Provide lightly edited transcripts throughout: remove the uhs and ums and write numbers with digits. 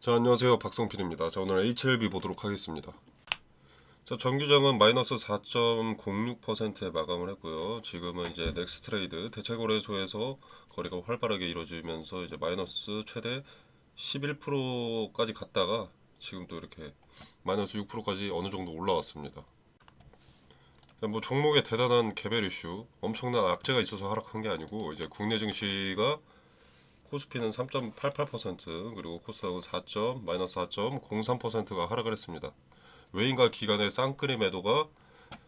자, 안녕하세요. 박성필입니다. 자, 오늘 HLB 보도록 하겠습니다. 자, 정규장은 마이너스 4.06%에 마감을 했고요. 지금은 이제 넥스트레이드 대체거래소에서 거래가 활발하게 이루어지면서 이제 마이너스 최대 11%까지 갔다가 지금 또 이렇게 마이너스 6%까지 어느 정도 올라왔습니다. 자, 뭐 종목에 대단한 개별 이슈, 엄청난 악재가 있어서 하락한 게 아니고 이제 국내 증시가 코스피는 3.88% 그리고 코스닥은 마이너스 4.03%가 하락을 했습니다. 외인과 기관의 쌍끌이 매도가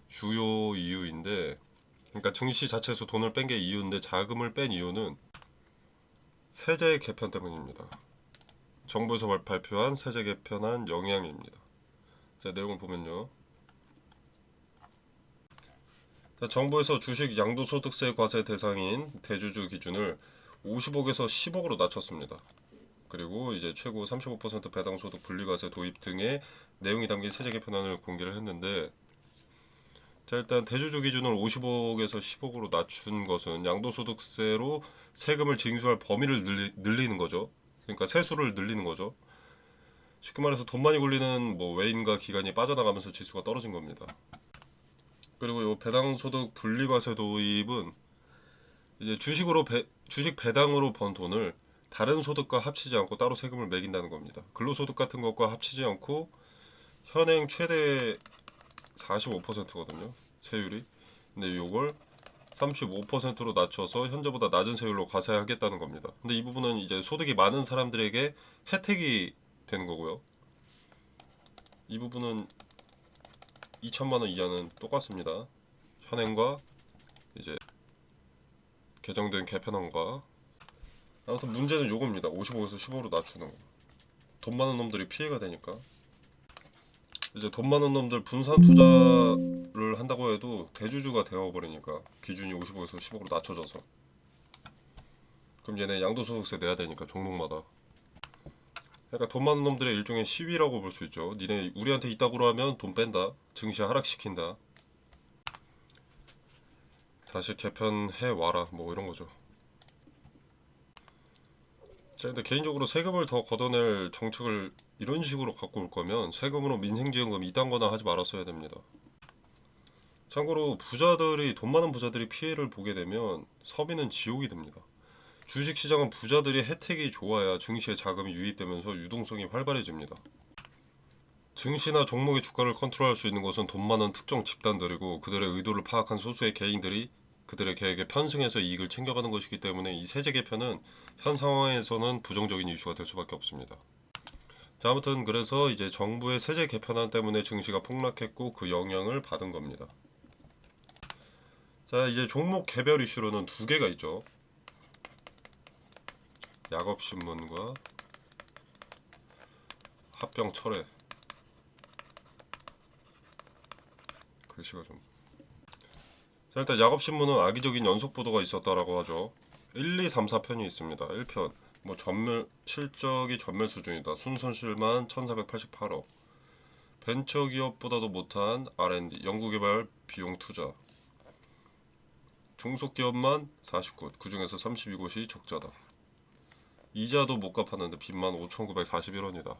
주요 이유인데, 그러니까 증시 자체에서 돈을 뺀 게 이유인데 자금을 뺀 이유는 세제 개편 때문입니다. 정부에서 발표한 세제 개편안 영향입니다. 자, 내용을 보면요. 자, 정부에서 주식 양도소득세 과세 대상인 대주주 기준을 50억에서 10억으로 낮췄습니다. 그리고 이제 최고 35% 배당소득 분리과세 도입 등의 내용이 담긴 세제 개편안을 공개를 했는데, 자, 일단 대주주 기준을 50억에서 10억으로 낮춘 것은 양도소득세로 세금을 징수할 범위를 늘리는 거죠. 그러니까 세수를 늘리는 거죠. 쉽게 말해서 돈 많이 굴리는 뭐 외인과 기관이 빠져나가면서 지수가 떨어진 겁니다. 그리고 이 배당소득 분리과세 도입은 이제 주식 배당으로 번 돈을 다른 소득과 합치지 않고 따로 세금을 매긴다는 겁니다. 근로소득 같은 것과 합치지 않고 현행 최대 45%거든요. 세율이. 근데 이걸 35%로 낮춰서 현재보다 낮은 세율로 과세하겠다는 겁니다. 근데 이 부분은 이제 소득이 많은 사람들에게 혜택이 되는 거고요. 이 부분은 2천만 원 이하는 똑같습니다. 현행과 이제 개정된 개편안과. 아무튼 문제는 요겁니다. 55에서 15로 낮추는 거. 돈 많은 놈들이 피해가 되니까. 이제 돈 많은 놈들 분산 투자를 한다고 해도 대주주가 되어버리니까 기준이 55에서 10억으로 낮춰져서, 그럼 얘네 양도소득세 내야 되니까 종목마다. 그러니까 돈 많은 놈들의 일종의 시위라고 볼 수 있죠. 니네 우리한테 이따구로 하면 돈 뺀다, 증시 하락시킨다, 다시 개편해 와라, 뭐 이런 거죠. 자, 근데 개인적으로 세금을 더 걷어낼 정책을 이런 식으로 갖고 올 거면 세금으로 민생지원금 이딴 거나 하지 말았어야 됩니다. 참고로 돈 많은 부자들이 피해를 보게 되면 서민은 지옥이 됩니다. 주식시장은 부자들이 혜택이 좋아야 증시에 자금이 유입되면서 유동성이 활발해집니다. 증시나 종목의 주가를 컨트롤할 수 있는 것은 돈 많은 특정 집단들이고, 그들의 의도를 파악한 소수의 개인들이 그들의 계획에 편승해서 이익을 챙겨가는 것이기 때문에 이 세제 개편은 현 상황에서는 부정적인 이슈가 될 수밖에 없습니다. 자, 아무튼 그래서 이제 정부의 세제 개편안 때문에 증시가 폭락했고 그 영향을 받은 겁니다. 자, 이제 종목 개별 이슈로는 두 개가 있죠. 약업신문과 합병 철회. 글씨가 좀. 자, 일단 약업신문은 악의적인 연속 보도가 있었다라고 하죠. 1, 2, 3, 4편이 있습니다. 1편 뭐 실적이 전멸 수준이다. 순손실만 1488억. 벤처기업보다도 못한 R&D 연구개발 비용 투자. 중소기업만 49곳, 그중에서 32곳이 적자다. 이자도 못 갚았는데 빚만 5,941원이다.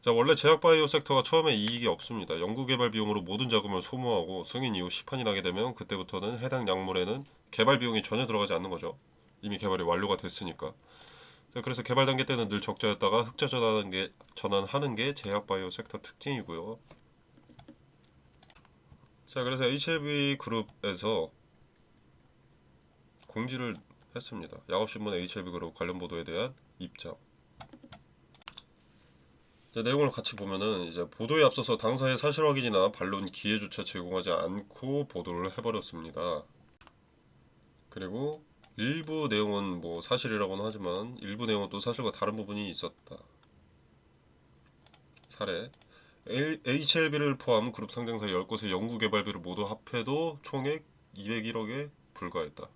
자, 원래 제약바이오 섹터가 처음에 이익이 없습니다. 연구개발 비용으로 모든 자금을 소모하고 승인 이후 시판이 나게 되면 그때부터는 해당 약물에는 개발 비용이 전혀 들어가지 않는 거죠. 이미 개발이 완료가 됐으니까. 자, 그래서 개발 단계 때는 늘 적자였다가 흑자 전환하는 게 제약바이오 섹터 특징이고요. 자, 그래서 HLB 그룹에서 공지를 했습니다. 약업신문 HLB 그룹 관련 보도에 대한 입장. 자, 내용을 같이 보면은 이제 보도에 앞서서 당사의 사실 확인이나 반론 기회조차 제공하지 않고 보도를 해버렸습니다. 그리고 일부 내용은 뭐 사실이라고는 하지만 일부 내용은 또 사실과 다른 부분이 있었다. 사례 HLB를 포함 그룹 상장사 10곳의 연구개발비를 모두 합해도 총액 201억에 불과했다.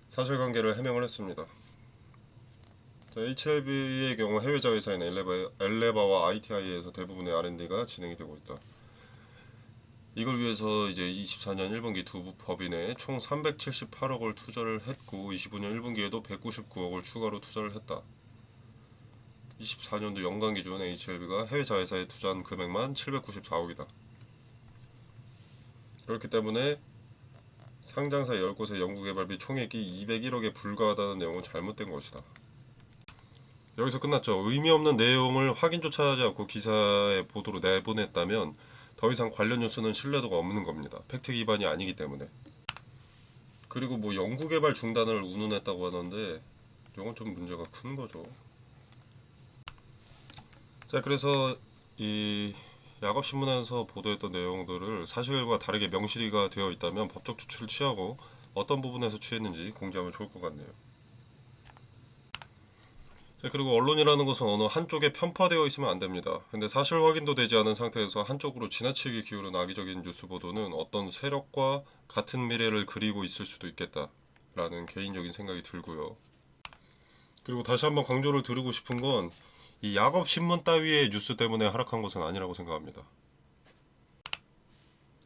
사실관계를 해명을 했습니다. HLB의 경우 해외 자회사인 엘레바와 ITI에서 대부분의 R&D가 진행이 되고 있다. 이걸 위해서 이제 24년 1분기 두 법인에 총 378억을 투자를 했고 25년 1분기에도 199억을 추가로 투자를 했다. 24년도 연간 기준 HLB가 해외 자회사에 투자한 금액만 794억이다. 그렇기 때문에 상장사 10곳의 연구개발비 총액이 201억에 불과하다는 내용은 잘못된 것이다. 여기서 끝났죠. 의미 없는 내용을 확인조차 하지 않고 기사의 보도로 내보냈다면 더 이상 관련 뉴스는 신뢰도가 없는 겁니다. 팩트 기반이 아니기 때문에. 그리고 뭐 연구개발 중단을 운운했다고 하는데 이건 좀 문제가 큰 거죠. 자, 그래서 이 야겁신문에서 보도했던 내용들을 사실과 다르게 명시가 되어 있다면 법적 조치를 취하고 어떤 부분에서 취했는지 공개하면 좋을 것 같네요. 자, 그리고 언론이라는 것은 어느 한쪽에 편파되어 있으면 안 됩니다. 근데 사실 확인도 되지 않은 상태에서 한쪽으로 지나치게 기울은 악의적인 뉴스 보도는 어떤 세력과 같은 미래를 그리고 있을 수도 있겠다라는 개인적인 생각이 들고요. 그리고 다시 한번 강조를 드리고 싶은 건 이 야곱 신문 따위의 뉴스 때문에 하락한 것은 아니라고 생각합니다.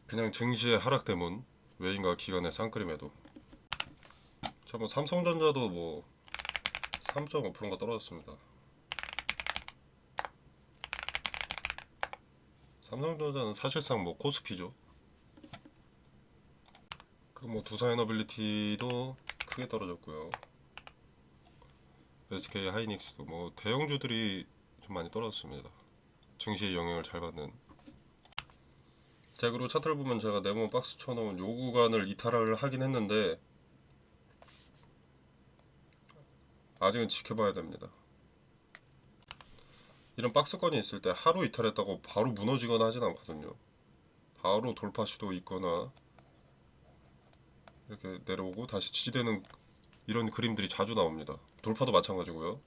그냥 증시의 하락 때문, 외인과 기관의 쌍끌임에도. 자, 뭐 삼성전자도 뭐 3.5%가 떨어졌습니다. 삼성전자는 사실상 뭐 코스피죠. 그 뭐 두산에너빌리티도 크게 떨어졌고요. SK 하이닉스도 뭐 대형주들이 좀 많이 떨어졌습니다. 증시의 영향을 잘 받는. 자, 그리고 차트를 보면 제가 네모 박스 쳐놓은 요 구간을 이탈을 하긴 했는데 아직은 지켜봐야 됩니다. 이런 박스권이 있을 때 하루 이탈했다고 바로 무너지거나 하진 않거든요. 바로 돌파 시도 있거나 이렇게 내려오고 다시 지지되는 이런 그림들이 자주 나옵니다. 돌파도 마찬가지고요.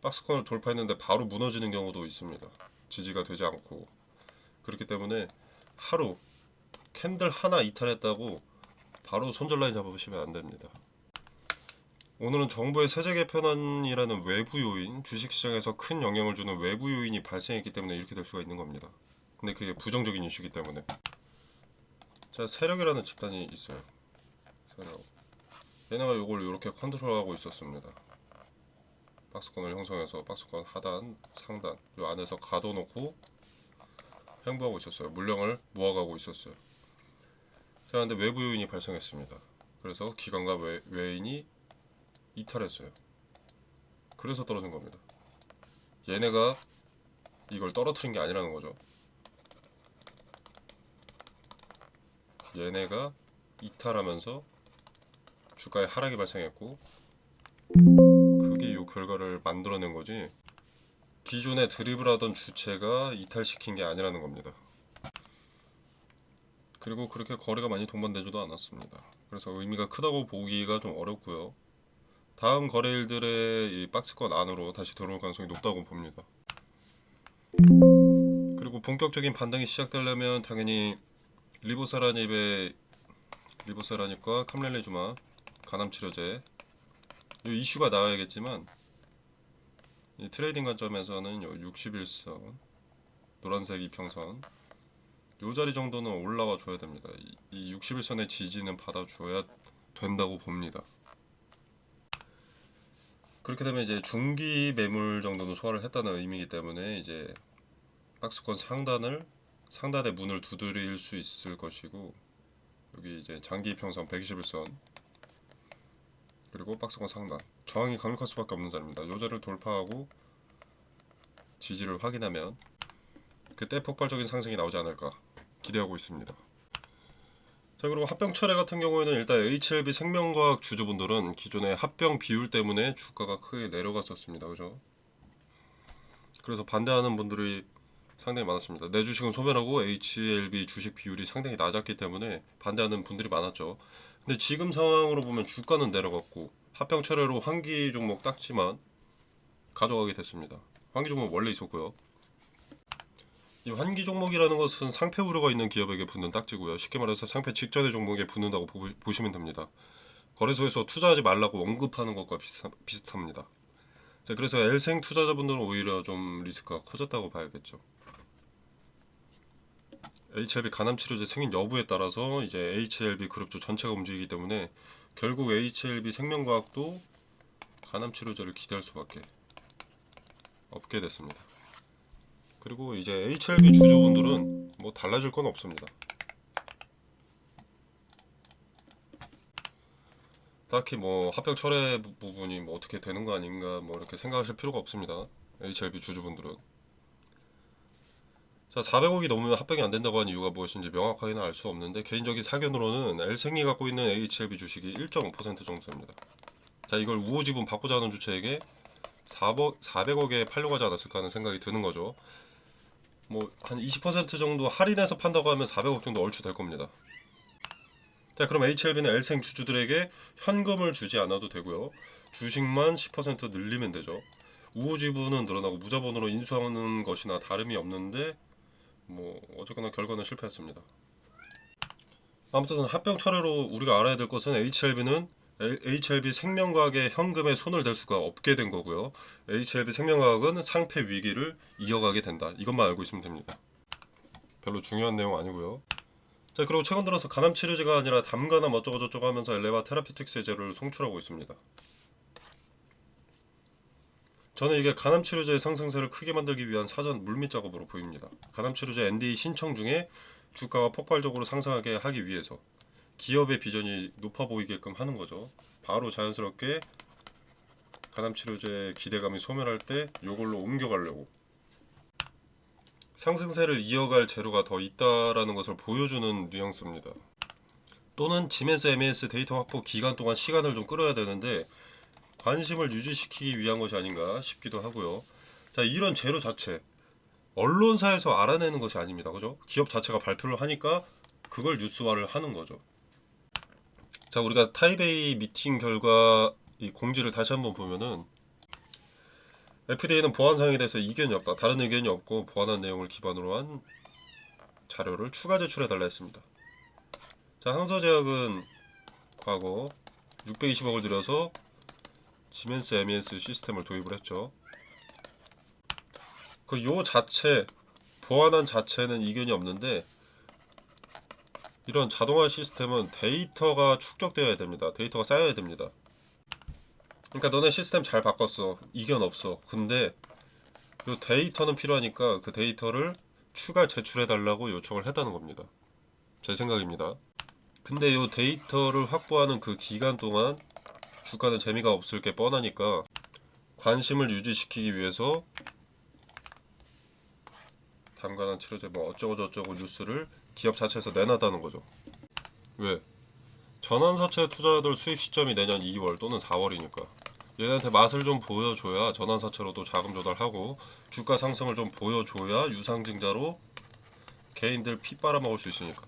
박스권을 돌파했는데 바로 무너지는 경우도 있습니다. 지지가 되지 않고. 그렇기 때문에 하루 캔들 하나 이탈했다고 바로 손절 라인 잡으시면 안 됩니다. 오늘은 정부의 세제 개편안이라는 외부 요인, 주식시장에서 큰 영향을 주는 외부 요인이 발생했기 때문에 이렇게 될 수가 있는 겁니다. 근데 그게 부정적인 이슈이기 때문에. 자, 세력이라는 집단이 있어요. 세력. 얘네가 이걸 이렇게 컨트롤하고 있었습니다. 박스권을 형성해서 박스권 하단, 상단 이 안에서 가둬놓고 행보하고 있었어요. 물량을 모아가고 있었어요. 자, 근데 외부 요인이 발생했습니다. 그래서 기관과 외인이 이탈했어요. 그래서 떨어진 겁니다. 얘네가 이걸 떨어뜨린 게 아니라는 거죠. 얘네가 이탈하면서 주가에 하락이 발생했고 그게 이 결과를 만들어낸 거지 기존에 드리블하던 주체가 이탈시킨 게 아니라는 겁니다. 그리고 그렇게 거래가 많이 동반되지도 않았습니다. 그래서 의미가 크다고 보기가 좀 어렵고요. 다음 거래일들의 이 박스권 안으로 다시 들어올 가능성이 높다고 봅니다. 그리고 본격적인 반등이 시작되려면 당연히 리보세라닙과 캄렐레주마 간암치료제 이 이슈가 나와야겠지만 이 트레이딩 관점에서는 요 61선 노란색 이평선 요 자리 정도는 올라와 줘야 됩니다. 이 61선의 지지는 받아줘야 된다고 봅니다. 그렇게 되면 이제 중기 매물 정도는 소화를 했다는 의미이기 때문에 이제 박스권 상단의 문을 두드릴 수 있을 것이고 여기 이제 장기 이평선 121선 그리고 박스권 상단 저항이 강력할 수밖에 없는 자리입니다. 요 자리를 돌파하고 지지를 확인하면 그때 폭발적인 상승이 나오지 않을까 기대하고 있습니다. 자, 그리고 합병 철회 같은 경우에는 일단 HLB 생명과학 주주분들은 기존의 합병 비율 때문에 주가가 크게 내려갔었습니다. 그죠? 그래서 반대하는 분들이 상당히 많았습니다. 내 주식은 소멸하고 HLB 주식 비율이 상당히 낮았기 때문에 반대하는 분들이 많았죠. 근데 지금 상황으로 보면 주가는 내려갔고 합병 철회로 환기 종목 땄지만 가져가게 됐습니다. 환기 종목 원래 있었고요. 이 환기 종목이라는 것은 상패 우려가 있는 기업에게 붙는 딱지고요. 쉽게 말해서 상패 직전의 종목에 붙는다고 보시면 됩니다. 거래소에서 투자하지 말라고 언급하는 것과 비슷합니다. 자, 그래서 L생 투자자분들은 오히려 좀 리스크가 커졌다고 봐야겠죠. HLB 간암 치료제 승인 여부에 따라서 이제 HLB 그룹주 전체가 움직이기 때문에 결국 HLB 생명과학도 간암 치료제를 기대할 수밖에 없게 됐습니다. 그리고 이제 HLB 주주분들은 뭐 달라질 건 없습니다. 딱히 뭐 합병 철회 부분이 뭐 어떻게 되는 거 아닌가 뭐 이렇게 생각하실 필요가 없습니다. HLB 주주분들은. 자, 400억이 넘으면 합병이 안 된다고 하는 이유가 무엇인지 명확하게는 알 수 없는데 개인적인 사견으로는 엘생이 갖고 있는 HLB 주식이 1.5% 정도 됩니다. 자, 이걸 우호지분 받고자 하는 주체에게 400억에 팔려고 하지 않았을까 하는 생각이 드는 거죠. 뭐 한 20% 정도 할인해서 판다고 하면 400억 정도 얼추 될 겁니다. 자, 그럼 HLB는 엘생 주주들에게 현금을 주지 않아도 되고요. 주식만 10% 늘리면 되죠. 우호지분은 늘어나고 무자본으로 인수하는 것이나 다름이 없는데 뭐 어쨌거나 결과는 실패했습니다. 아무튼 합병 철회로 우리가 알아야 될 것은 HLB 생명과학의 현금에 손을 댈 수가 없게 된 거고요. HLB 생명과학은 상폐 위기를 이어가게 된다. 이것만 알고 있으면 됩니다. 별로 중요한 내용 아니고요. 자, 그리고 최근 들어서 간암 치료제가 아니라 담간암 어쩌고저쩌고 하면서 엘레바 테라피틱스의 제로를 송출하고 있습니다. 저는 이게 간암 치료제의 상승세를 크게 만들기 위한 사전 물밑 작업으로 보입니다. 간암 치료제 NDA 신청 중에 주가가 폭발적으로 상승하게 하기 위해서 기업의 비전이 높아 보이게끔 하는 거죠. 바로 자연스럽게 간암 치료제 기대감이 소멸할 때 이걸로 옮겨가려고 상승세를 이어갈 재료가 더 있다라는 것을 보여주는 뉘앙스입니다. 또는 지멘스 MES 데이터 확보 기간 동안 시간을 좀 끌어야 되는데 관심을 유지시키기 위한 것이 아닌가 싶기도 하고요. 자, 이런 재료 자체 언론사에서 알아내는 것이 아닙니다. 그죠? 기업 자체가 발표를 하니까 그걸 뉴스화를 하는 거죠. 자, 우리가 타이베이 미팅 결과 이 공지를 다시 한번 보면은 FDA는 보안 사항에 대해서 이견이 없다. 다른 의견이 없고 보완한 내용을 기반으로 한 자료를 추가 제출해 달라 했습니다. 자, 항서제약은 과거 620억을 들여서 지멘스 MES 시스템을 도입을 했죠. 그 요 자체 보완한 자체는 이견이 없는데 이런 자동화 시스템은 데이터가 축적되어야 됩니다. 데이터가 쌓여야 됩니다. 그러니까 너네 시스템 잘 바꿨어. 이견 없어. 근데 요 데이터는 필요하니까 그 데이터를 추가 제출해 달라고 요청을 했다는 겁니다. 제 생각입니다. 근데 요 데이터를 확보하는 그 기간 동안 주가는 재미가 없을 게 뻔하니까 관심을 유지시키기 위해서 담가난 치료제 뭐 어쩌고저쩌고 뉴스를 기업 자체에서 내놨다는 거죠. 왜? 전환사채 투자자들 수익 시점이 내년 2월 또는 4월이니까 얘네한테 맛을 좀 보여줘야 전환사채로도 자금 조달하고 주가 상승을 좀 보여줘야 유상증자로 개인들 피 빨아먹을 수 있으니까.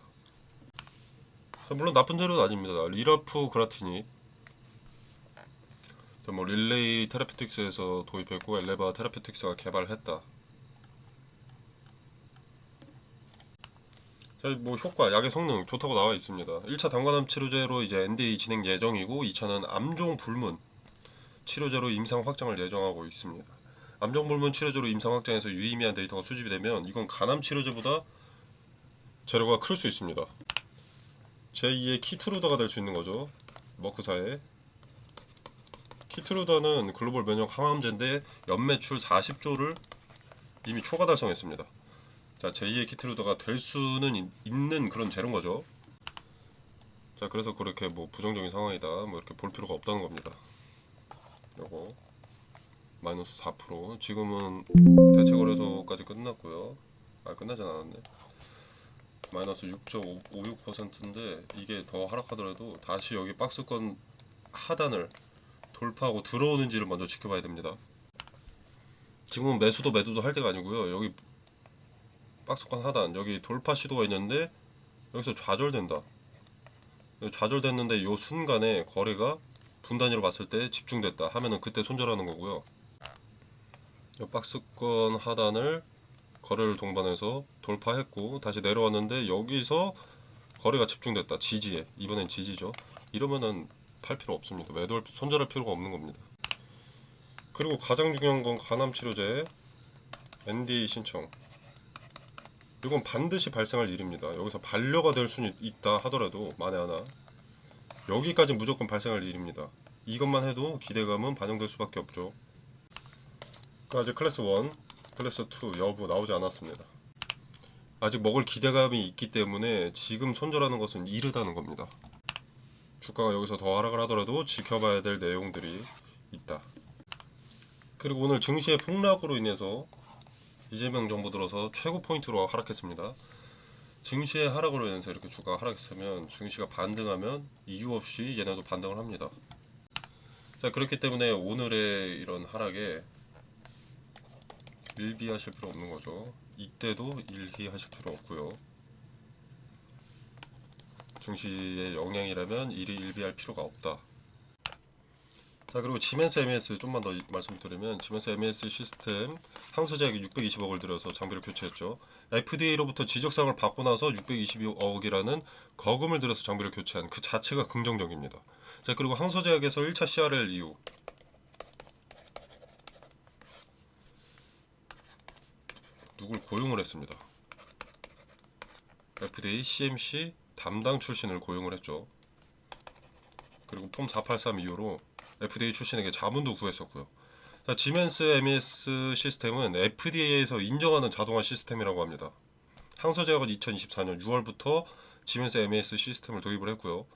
물론 나쁜 재료는 아닙니다. 리라프 그라티니 뭐 릴레이 테라피틱스에서 도입했고 엘레바 테라피틱스가 개발했다. 자, 뭐 효과, 약의 성능 좋다고 나와 있습니다. 1차 담관암 치료제로 이제 NDA 진행 예정이고 2차는 암종 불문 치료제로 임상 확장을 예정하고 있습니다. 암종 불문 치료제로 임상 확장해서 유의미한 데이터가 수집이 되면 이건 간암 치료제보다 재료가 클 수 있습니다. 제2의 키트루다가 될 수 있는 거죠. 머크사의 키트루다는 글로벌 면역 항암제인데 연매출 40조를 이미 초과 달성했습니다. 자, 제2의 키트루다가 될 수는 있는 그런 재료인 거죠. 자, 그래서 그렇게 뭐 부정적인 상황이다 뭐 이렇게 볼 필요가 없다는 겁니다. 요거 마이너스 4%. 지금은 대체 거래소까지 끝났고요. 아, 끝나진 않았네. 마이너스 6.56%인데 이게 더 하락하더라도 다시 여기 박스권 하단을 돌파하고 들어오는지를 먼저 지켜봐야 됩니다. 지금은 매수도 매도도 할 때가 아니고요. 여기 박스권 하단 여기 돌파 시도가 있는데 여기서 좌절된다. 좌절됐는데 요 순간에 거래가 분단위로 봤을 때 집중됐다 하면은 그때 손절하는 거고요. 요 박스권 하단을 거래를 동반해서 돌파했고 다시 내려왔는데 여기서 거래가 집중됐다. 지지에. 이번엔 지지죠. 이러면은 팔 필요 없습니다. 매도 손절할 필요가 없는 겁니다. 그리고 가장 중요한 건 간암 치료제 NDA 신청. 이건 반드시 발생할 일입니다. 여기서 반려가 될 수는 있다 하더라도 만에 하나 여기까지 무조건 발생할 일입니다. 이것만 해도 기대감은 반영될 수밖에 없죠. 아직 클래스 1, 클래스 2 여부 나오지 않았습니다. 아직 먹을 기대감이 있기 때문에 지금 손절하는 것은 이르다는 겁니다. 주가가 여기서 더 하락을 하더라도 지켜봐야 될 내용들이 있다. 그리고 오늘 증시의 폭락으로 인해서 이재명 정부 들어서 최고 포인트로 하락했습니다. 증시의 하락으로 인해서 이렇게 주가가 하락했으면 증시가 반등하면 이유 없이 얘네도 반등을 합니다. 자, 그렇기 때문에 오늘의 이런 하락에 일비하실 필요 없는 거죠. 이때도 일희하실 필요 없고요. 증시의 영향이라면 일희 일비할 필요가 없다. 자, 그리고 지멘스 MES 좀만 더 말씀드리면 지멘스 MES 시스템 상수자액이 620억을 들여서 장비를 교체했죠. FDA로부터 지적사항을 받고 나서 622억이라는 거금을 들여서 장비를 교체한 그 자체가 긍정적입니다. 자, 그리고 항소제약에서 1차 CRL 이후 누굴 고용을 했습니다. FDA CMC 담당 출신을 고용을 했죠. 그리고 폼 483 이후로 FDA 출신에게 자문도 구했었고요. 자, 지멘스 MES 시스템은 FDA에서 인정하는 자동화 시스템이라고 합니다. 항소제약은 2024년 6월부터 지멘스 MES 시스템을 도입을 했고요.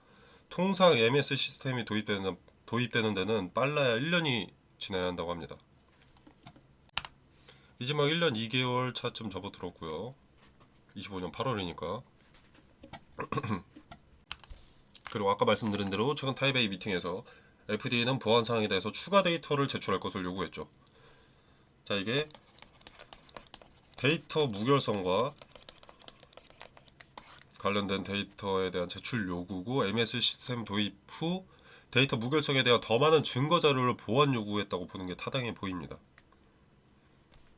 통상 MES 시스템이 도입되는 데는 빨라야 1년이 지나야 한다고 합니다. 이제 막 1년 2개월 차쯤 접어들었고요. 25년 8월이니까. 그리고 아까 말씀드린 대로 최근 타이베이 미팅에서 FDA는 보안 사항에 대해서 추가 데이터를 제출할 것을 요구했죠. 자, 이게 데이터 무결성과 관련된 데이터에 대한 제출 요구고 MES 시스템 도입 후 데이터 무결성에 대한 더 많은 증거 자료를 보완 요구했다고 보는 게 타당해 보입니다.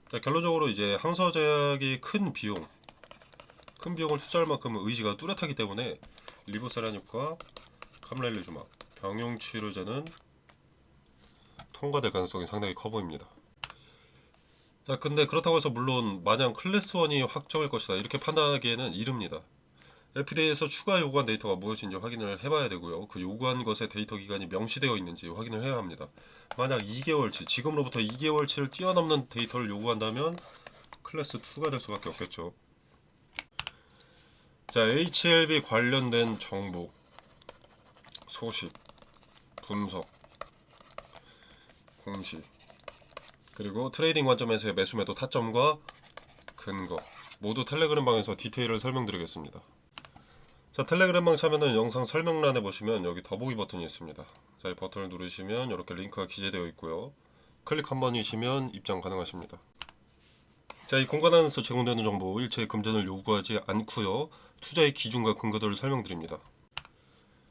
자, 결론적으로 이제 항소제약이 큰 비용을 투자할 만큼 의지가 뚜렷하기 때문에 리보세라닙과 캄렐리주막 병용치료제는 통과될 가능성이 상당히 커 보입니다. 자, 근데 그렇다고 해서 물론 마냥 클래스 1이 확정일 것이다 이렇게 판단하기에는 이릅니다. FDA에서 추가 요구한 데이터가 무엇인지 확인을 해봐야 되고요. 그 요구한 것의 데이터 기간이 명시되어 있는지 확인을 해야 합니다. 만약 2개월치, 지금으로부터 2개월치를 뛰어넘는 데이터를 요구한다면 클래스 2가 될 수밖에 없겠죠. 자, HLB 관련된 정보, 소식, 분석, 공시, 그리고 트레이딩 관점에서의 매수 매도 타점과 근거 모두 텔레그램 방에서 디테일을 설명드리겠습니다. 자, 텔레그램 방 참여는 영상 설명란에 보시면 여기 더보기 버튼이 있습니다. 자, 이 버튼을 누르시면 이렇게 링크가 기재되어 있고요. 클릭 한 번이시면 입장 가능하십니다. 자, 이 공간 안에서 제공되는 정보 일체의 금전을 요구하지 않고요. 투자의 기준과 근거들을 설명드립니다.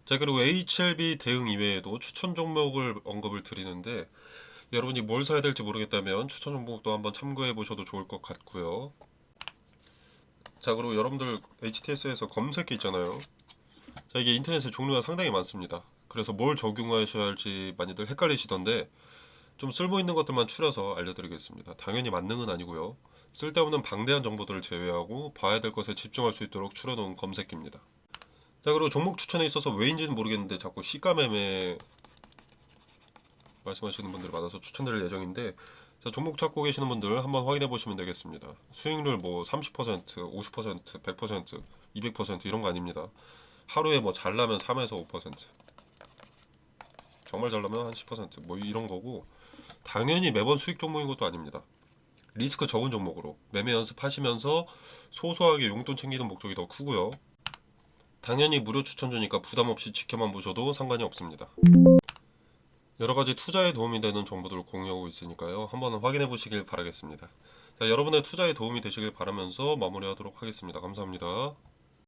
자, 그리고 HLB 대응 이외에도 추천 종목을 언급을 드리는데 여러분이 뭘 사야 될지 모르겠다면 추천 종목도 한번 참고해 보셔도 좋을 것 같고요. 자, 그리고 여러분들 HTS에서 검색기 있잖아요. 자, 이게 인터넷에 종류가 상당히 많습니다. 그래서 뭘 적용하셔야 할지 많이들 헷갈리시던데 좀 쓸모있는 것들만 추려서 알려드리겠습니다. 당연히 만능은 아니고요. 쓸데없는 방대한 정보들을 제외하고 봐야 될 것에 집중할 수 있도록 추려놓은 검색기입니다. 자, 그리고 종목 추천에 있어서 왜인지는 모르겠는데 자꾸 시가매매 말씀하시는 분들이 많아서 추천드릴 예정인데, 자, 종목 찾고 계시는 분들 한번 확인해 보시면 되겠습니다. 수익률 뭐 30%, 50%, 100%, 200% 이런 거 아닙니다. 하루에 뭐 잘나면 3에서 5%, 정말 잘나면 한 10%뭐 이런 거고, 당연히 매번 수익 종목인 것도 아닙니다. 리스크 적은 종목으로 매매 연습하시면서 소소하게 용돈 챙기는 목적이 더 크고요. 당연히 무료 추천 주니까 부담 없이 지켜만 보셔도 상관이 없습니다. 여러 가지 투자에 도움이 되는 정보들을 공유하고 있으니까요. 한번 확인해 보시길 바라겠습니다. 자, 여러분의 투자에 도움이 되시길 바라면서 마무리하도록 하겠습니다. 감사합니다.